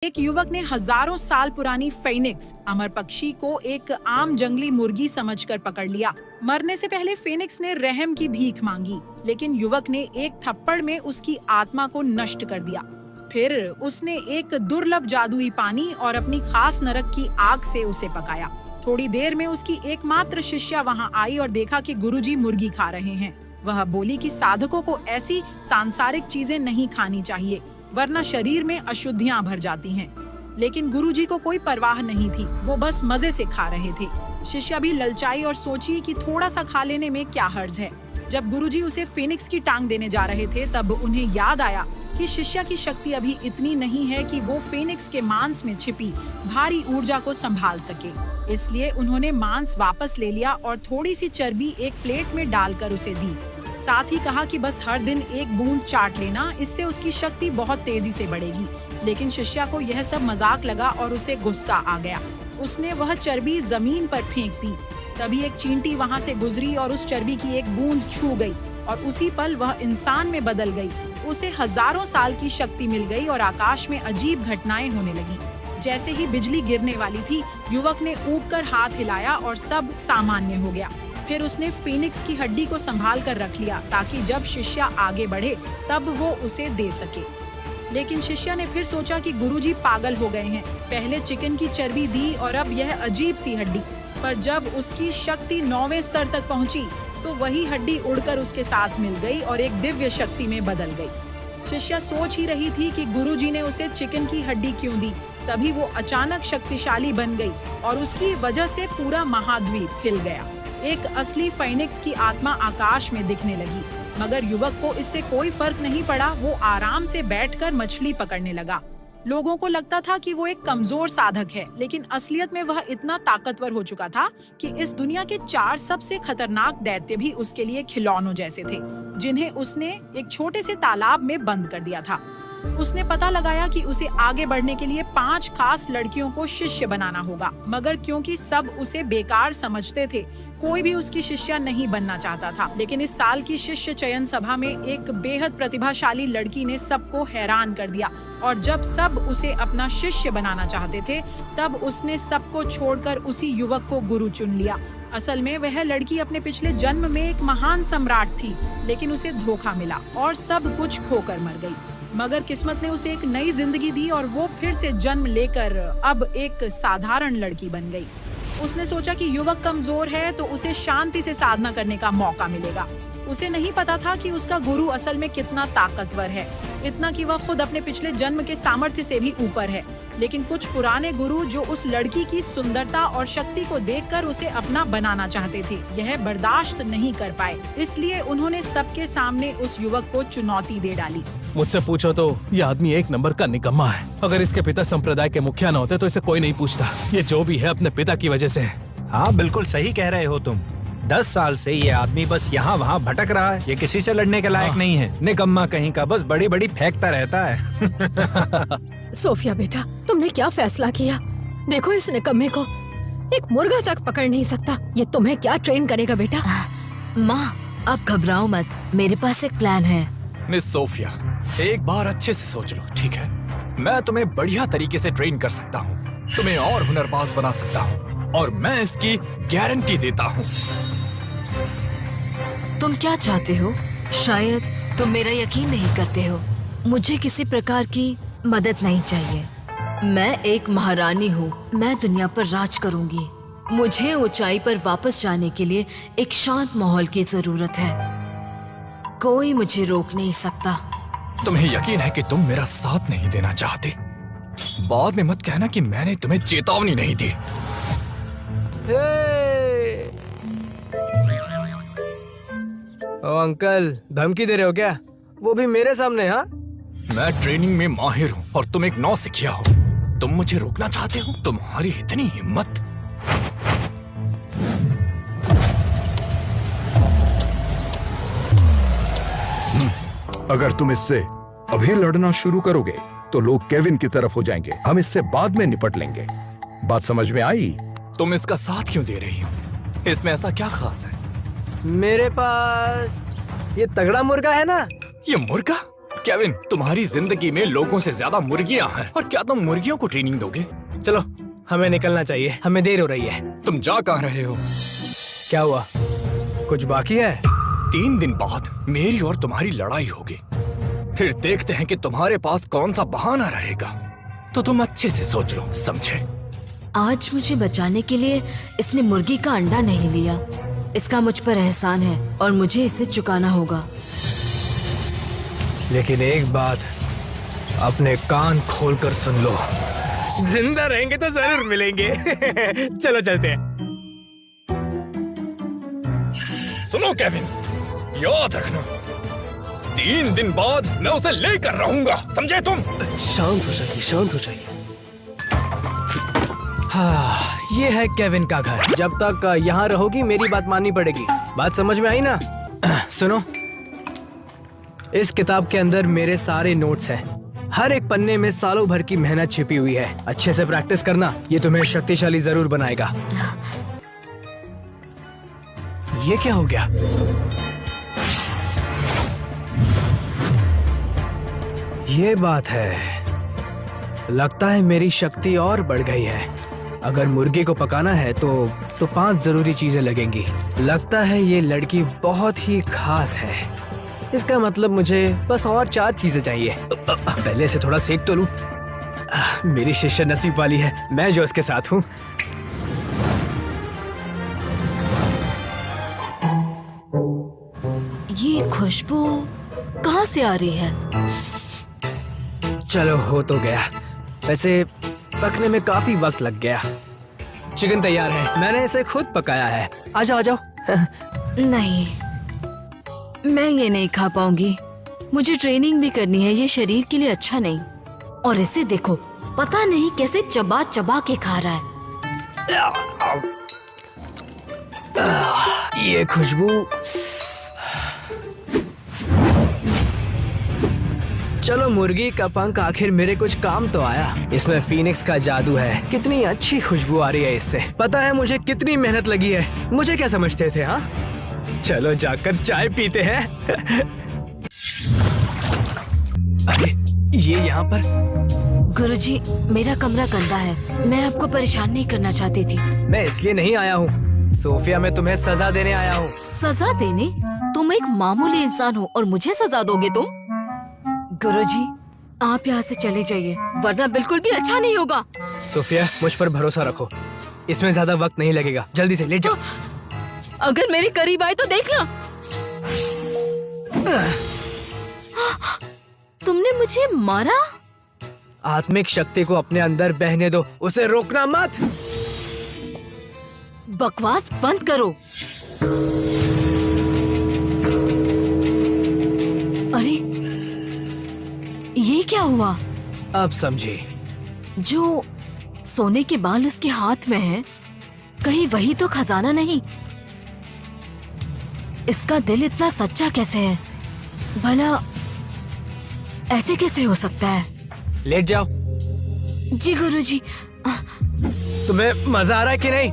एक युवक ने हजारों साल पुरानी फेनिक्स अमर पक्षी को एक आम जंगली मुर्गी समझकर पकड़ लिया। मरने से पहले फेनिक्स ने रहम की भीख मांगी, लेकिन युवक ने एक थप्पड़ में उसकी आत्मा को नष्ट कर दिया। फिर उसने एक दुर्लभ जादुई पानी और अपनी खास नरक की आग से उसे पकाया। थोड़ी देर में उसकी एकमात्र शिष्या वहां आई और देखा कि गुरुजी मुर्गी खा रहे हैं। वह बोली कि साधकों को ऐसी सांसारिक चीजें नहीं खानी चाहिए, वरना शरीर में अशुद्धियां भर जाती हैं। लेकिन गुरुजी को कोई परवाह नहीं थी, वो बस मजे से खा रहे थे। शिष्या भी ललचाई और सोची कि थोड़ा सा खा लेने में क्या हर्ज है। जब गुरुजी उसे फेनिक्स की टांग देने जा रहे थे, तब उन्हें याद आया कि शिष्या की शक्ति अभी इतनी नहीं है कि वो फेनिक्स के मांस में छिपी भारी ऊर्जा को संभाल सके। इसलिए उन्होंने मांस वापस ले लिया और थोड़ी सी चर्बी एक प्लेट में डालकर उसे दी। साथ ही कहा कि बस हर दिन एक बूंद चाट लेना, इससे उसकी शक्ति बहुत तेजी से बढ़ेगी। लेकिन शिष्या को यह सब मजाक लगा और उसे गुस्सा आ गया। उसने वह चर्बी जमीन पर फेंक दी। तभी एक चींटी वहां से गुजरी और उस चर्बी की एक बूंद छू गई और उसी पल वह इंसान में बदल गई। उसे हजारों साल की शक्ति मिल गई और आकाश में अजीब घटनाएं होने लगी। जैसे ही बिजली गिरने वाली थी, युवक ने ऊबकर हाथ हिलाया और सब सामान्य हो गया। फिर उसने फीनिक्स की हड्डी को संभाल कर रख लिया ताकि जब शिष्या आगे बढ़े तब वो उसे दे सके। लेकिन शिष्या ने फिर सोचा कि गुरुजी पागल हो गए हैं। पहले चिकन की चर्बी दी और अब यह अजीब सी हड्डी। पर जब उसकी शक्ति 9वें स्तर तक पहुंची तो वही हड्डी उड़कर उसके साथ मिल गई और एक दिव्य शक्ति में बदल गई। शिष्या सोच ही रही थी कि गुरुजी ने उसे चिकन की हड्डी क्यों दी। तभी वो अचानक शक्तिशाली बन गई और उसकी वजह से पूरा महाद्वीप हिल गया। एक असली फेनिक्स की आत्मा आकाश में दिखने लगी, मगर युवक को इससे कोई फर्क नहीं पड़ा। वो आराम से बैठकर मछली पकड़ने लगा। लोगों को लगता था कि वो एक कमजोर साधक है, लेकिन असलियत में वह इतना ताकतवर हो चुका था कि इस दुनिया के 4 सबसे खतरनाक दैत्य भी उसके लिए खिलौनों जैसे थे, जिन्हें उसने एक छोटे से तालाब में बंद कर दिया था। उसने पता लगाया कि उसे आगे बढ़ने के लिए 5 खास लड़कियों को शिष्य बनाना होगा, मगर क्योंकि सब उसे बेकार समझते थे, कोई भी उसकी शिष्या नहीं बनना चाहता था। लेकिन इस साल की शिष्य चयन सभा में एक बेहद प्रतिभाशाली लड़की ने सबको हैरान कर दिया और जब सब उसे अपना शिष्य बनाना चाहते थे, तब उसने सबको छोड़कर उसी युवक को गुरु चुन लिया। असल में वह लड़की अपने पिछले जन्म में एक महान सम्राट थी, लेकिन उसे धोखा मिला और सब कुछ खोकर मर गई। मगर किस्मत ने उसे एक नई जिंदगी दी और वो फिर से जन्म लेकर अब एक साधारण लड़की बन गई। उसने सोचा कि युवक कमजोर है तो उसे शांति से साधना करने का मौका मिलेगा। उसे नहीं पता था कि उसका गुरु असल में कितना ताकतवर है, इतना कि वह खुद अपने पिछले जन्म के सामर्थ्य से भी ऊपर है। लेकिन कुछ पुराने गुरु जो उस लड़की की सुंदरता और शक्ति को देखकर उसे अपना बनाना चाहते थे, यह बर्दाश्त नहीं कर पाए। इसलिए उन्होंने सबके सामने उस युवक को चुनौती दे डाली। मुझसे पूछो तो ये आदमी एक नंबर का निकम्मा है। अगर इसके पिता संप्रदाय के मुखिया न होते तो इसे कोई नहीं पूछता। ये जो भी है अपने पिता की वजह से। हाँ, बिल्कुल सही कह रहे हो तुम। 10 साल से ये आदमी बस यहाँ वहाँ भटक रहा है। ये किसी से लड़ने के लायक नहीं है। निकम्मा कहीं का, बस बड़ी बड़ी फेंकता रहता है। सोफिया बेटा, तुमने क्या फैसला किया? देखो इस निकम्मे को, एक मुर्गा तक पकड़ नहीं सकता। ये तुम्हें क्या ट्रेन करेगा बेटा? माँ, आप घबराओ मत, मेरे पास एक प्लान है। मिस सोफिया, एक बार अच्छे से सोच लो, ठीक है? मैं तुम्हें बढ़िया तरीके से ट्रेन कर सकता हूँ, तुम्हें और हुनरबाज बना सकता हूँ और मैं इसकी गारंटी देता हूँ। तुम क्या चाहते हो? शायद तुम मेरा यकीन नहीं करते हो। मुझे किसी प्रकार की मदद नहीं चाहिए। मैं एक महारानी हूँ, मैं दुनिया पर राज करूंगी। मुझे ऊंचाई पर वापस जाने के लिए एक शांत माहौल की जरूरत है। कोई मुझे रोक नहीं सकता। तुम्हें यकीन है कि तुम मेरा साथ नहीं देना चाहते? बाद में मत कहना कि मैंने तुम्हें चेतावनी नहीं दी। ओ अंकल, धमकी दे रहे हो क्या? वो भी मेरे सामने? हाँ, मैं ट्रेनिंग में माहिर हूँ और तुम एक नौसिखिया हो। तुम मुझे रोकना चाहते हो? तुम्हारी इतनी हिम्मत! अगर तुम इससे अभी लड़ना शुरू करोगे तो लोग केविन की तरफ हो जाएंगे। हम इससे बाद में निपट लेंगे। बात समझ में आई? तुम इसका साथ क्यों दे रही हो? इसमें ऐसा क्या खास है? मेरे पास ये तगड़ा मुर्गा है ना। ये मुर्गा? केविन, तुम्हारी जिंदगी में लोगों से ज्यादा मुर्गियां हैं, और क्या तुम मुर्गियों को ट्रेनिंग दोगे? चलो हमें निकलना चाहिए, हमें देर हो रही है। तुम जा कहाँ रहे हो? क्या हुआ, कुछ बाकी है? 3 दिन बाद मेरी और तुम्हारी लड़ाई होगी, फिर देखते हैं कि तुम्हारे पास कौन सा बहाना रहेगा। तो तुम अच्छे से सोच लो, समझे? आज मुझे बचाने के लिए इसने मुर्गी का अंडा नहीं लिया। इसका मुझ पर एहसान है और मुझे इसे चुकाना होगा। लेकिन एक बात अपने कान खोलकर सुन लो, जिंदा रहेंगे तो जरूर मिलेंगे। चलो चलते हैं। सुनो केविन, याद रखना, 3 दिन बाद मैं उसे लेकर रहूंगा, समझे तुम? शांत हो जाइए, शांत हो जाइए। हाँ, ये है केविन का घर। जब तक यहाँ रहोगी मेरी बात माननी पड़ेगी। बात समझ में आई ना? सुनो, इस किताब के अंदर मेरे सारे नोट्स हैं। हर एक पन्ने में सालों भर की मेहनत छिपी हुई है। अच्छे से प्रैक्टिस करना, ये तुम्हें शक्तिशाली जरूर बनाएगा। ये क्या हो गया? ये बात है, लगता है मेरी शक्ति और बढ़ गई है। अगर मुर्गी को पकाना है तो 5 जरूरी चीजें लगेंगी। लगता है ये लड़की बहुत ही खास है। इसका मतलब मुझे बस और 4 चीजें चाहिए। पहले से थोड़ा सेक तो लूं। मेरी शिष्य नसीब वाली है, मैं जो इसके साथ हूँ। ये खुशबू कहाँ से आ रही है? चलो हो तो गया। वैसे पकने में काफी वक्त लग गया। चिकन तैयार है, मैंने इसे खुद पकाया है। आ जाओ आ जाओ। नहीं, मैं ये नहीं खा पाऊंगी। मुझे ट्रेनिंग भी करनी है, ये शरीर के लिए अच्छा नहीं। और इसे देखो, पता नहीं कैसे चबा चबा के खा रहा है। ये खुशबू। चलो, मुर्गी का पंख आखिर मेरे कुछ काम तो आया। इसमें फीनिक्स का जादू है। कितनी अच्छी खुशबू आ रही है इससे। पता है मुझे कितनी मेहनत लगी है। मुझे क्या समझते थे? हाँ, चलो जाकर चाय पीते हैं। अरे ये यहाँ पर। गुरुजी, मेरा कमरा गंदा है, मैं आपको परेशान नहीं करना चाहती थी। मैं इसलिए नहीं आया हूँ सोफिया, मैं तुम्हें सजा देने आया हूँ। सजा देने? तुम एक मामूली इंसान हो और मुझे सजा दोगे तुम? गुरुजी, आप यहाँ से चले जाइए, वरना बिल्कुल भी अच्छा नहीं होगा। सोफिया, मुझ पर भरोसा रखो, इसमें ज्यादा वक्त नहीं लगेगा। जल्दी से ले जाओ। अगर मेरे करीब आए तो देखना। तुमने मुझे मारा? आत्मिक शक्ति को अपने अंदर बहने दो, उसे रोकना मत। बकवास बंद करो। अरे, ये क्या हुआ? अब समझी। जो सोने के बाल उसके हाथ में है, कहीं वही तो खजाना नहीं? इसका दिल इतना सच्चा कैसे है? भला ऐसे कैसे हो सकता है? लेट जाओ। जी गुरुजी। तुम्हें मजा आ रहा है कि नहीं?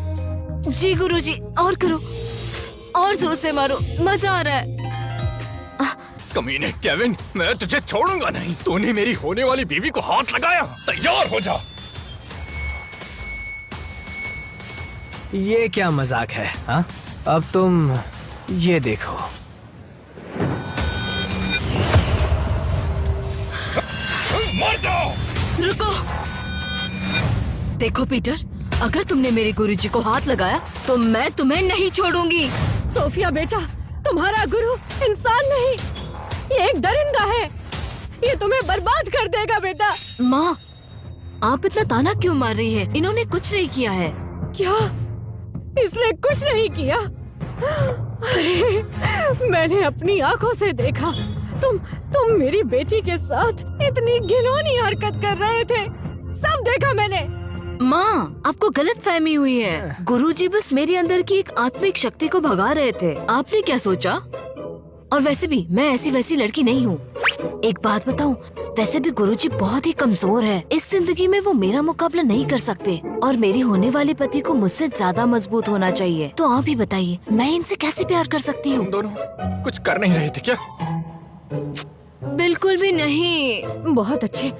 जी गुरुजी, और करो, और जोर से मारो, मजा आ रहा है। कमीने केविन, मैं तुझे छोड़ूंगा नहीं। तूने मेरी होने वाली बीवी को हाथ लगाया। तैयार हो जा। ये क्या मजाक है? हाँ, अब तुम ये देखो। मर जाओ। रुको। देखो पीटर, अगर तुमने मेरे गुरुजी को हाथ लगाया तो मैं तुम्हें नहीं छोड़ूंगी। सोफिया बेटा, तुम्हारा गुरु इंसान नहीं, ये एक दरिंदा है। ये तुम्हें बर्बाद कर देगा बेटा। माँ, आप इतना ताना क्यों मार रही है? इन्होंने कुछ नहीं किया है। क्या? इसने कुछ नहीं किया? अरे, मैंने अपनी आंखों से देखा, तुम मेरी बेटी के साथ इतनी घिनौनी हरकत कर रहे थे। सब देखा मैंने। माँ, आपको गलत फहमी हुई है। गुरुजी बस मेरे अंदर की एक आत्मिक शक्ति को भगा रहे थे। आपने क्या सोचा? और वैसे भी मैं ऐसी वैसी लड़की नहीं हूँ। एक बात बताऊँ, वैसे भी गुरुजी बहुत ही कमजोर है। इस जिंदगी में वो मेरा मुकाबला नहीं कर सकते, और मेरे होने वाले पति को मुझसे ज्यादा मजबूत होना चाहिए। तो आप ही बताइए, मैं इनसे कैसे प्यार कर सकती हूँ? तुम दोनों कुछ कर नहीं रहे थे क्या? बिल्कुल भी नहीं। बहुत अच्छे,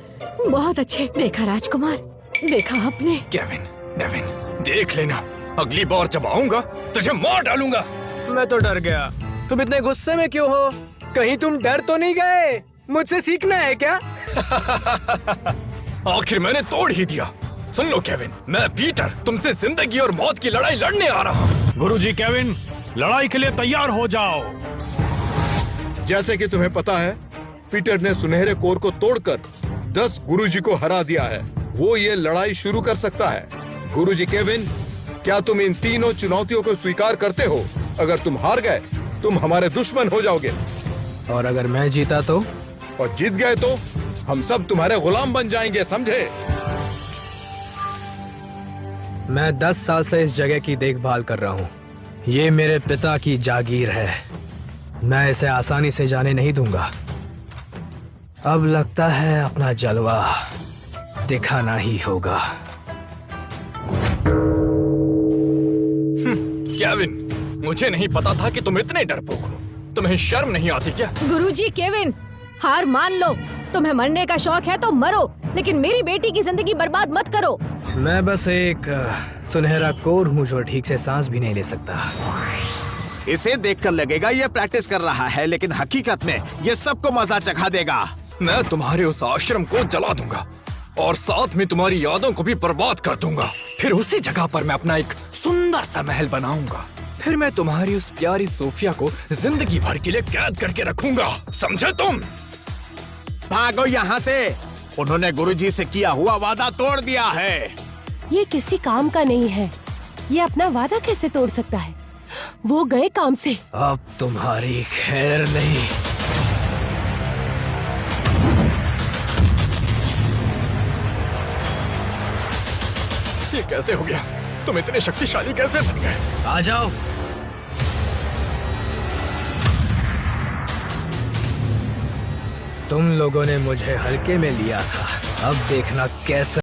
बहुत अच्छे। देखा राजकुमार, देखा आपने। केविन, डेविन, देख लेना, अगली बार जब आऊंगा तुझे मार डालूंगा। मैं तो डर गया। तुम इतने गुस्से में क्यों हो? कहीं तुम डर तो नहीं गए? मुझसे सीखना है क्या? आखिर मैंने तोड़ ही दिया। सुन लो केविन, मैं पीटर तुमसे जिंदगी और मौत की लड़ाई लड़ने आ रहा हूँ। गुरुजी केविन, लड़ाई के लिए तैयार हो जाओ। जैसे कि तुम्हें पता है, पीटर ने सुनहरे कोर को तोड़कर 10 गुरुजी को हरा दिया है। वो ये लड़ाई शुरू कर सकता है। गुरुजी केविन, क्या तुम इन तीनों चुनौतियों को स्वीकार करते हो? अगर तुम हार गए, तुम हमारे दुश्मन हो जाओगे। और अगर मैं जीता तो? और जीत गए तो हम सब तुम्हारे गुलाम बन जाएंगे, समझे? मैं 10 साल से इस जगह की देखभाल कर रहा हूँ। ये मेरे पिता की जागीर है। मैं इसे आसानी से जाने नहीं दूंगा। अब लगता है अपना जलवा दिखाना ही होगा। केविन, मुझे नहीं पता था कि तुम इतने डरपोक हो। तुम्हें शर्म नहीं आती क्या? गुरुजी केविन, हार मान लो। तुम्हें मरने का शौक है तो मरो, लेकिन मेरी बेटी की जिंदगी बर्बाद मत करो। मैं बस एक सुनहरा कोर हूँ जो ठीक से सांस भी नहीं ले सकता। इसे देखकर लगेगा ये प्रैक्टिस कर रहा है, लेकिन हकीकत में ये सबको मजा चखा देगा। मैं तुम्हारे उस आश्रम को जला दूंगा और साथ में तुम्हारी यादों को भी बर्बाद कर दूंगा। फिर उसी जगह पर मैं अपना एक सुंदर सा महल बनाऊंगा। फिर मैं तुम्हारी उस प्यारी सोफिया को जिंदगी भर के लिए कैद करके रखूंगा, समझे तुम? भागो यहाँ से। उन्होंने गुरुजी से किया हुआ वादा तोड़ दिया है। ये किसी काम का नहीं है। ये अपना वादा कैसे तोड़ सकता है? वो गए काम से। अब तुम्हारी खैर नहीं। ये कैसे हो गया? तुम इतने शक्तिशाली कैसे बन गए? आ जाओ। तुम लोगों ने मुझे हल्के में लिया था, अब देखना कैसे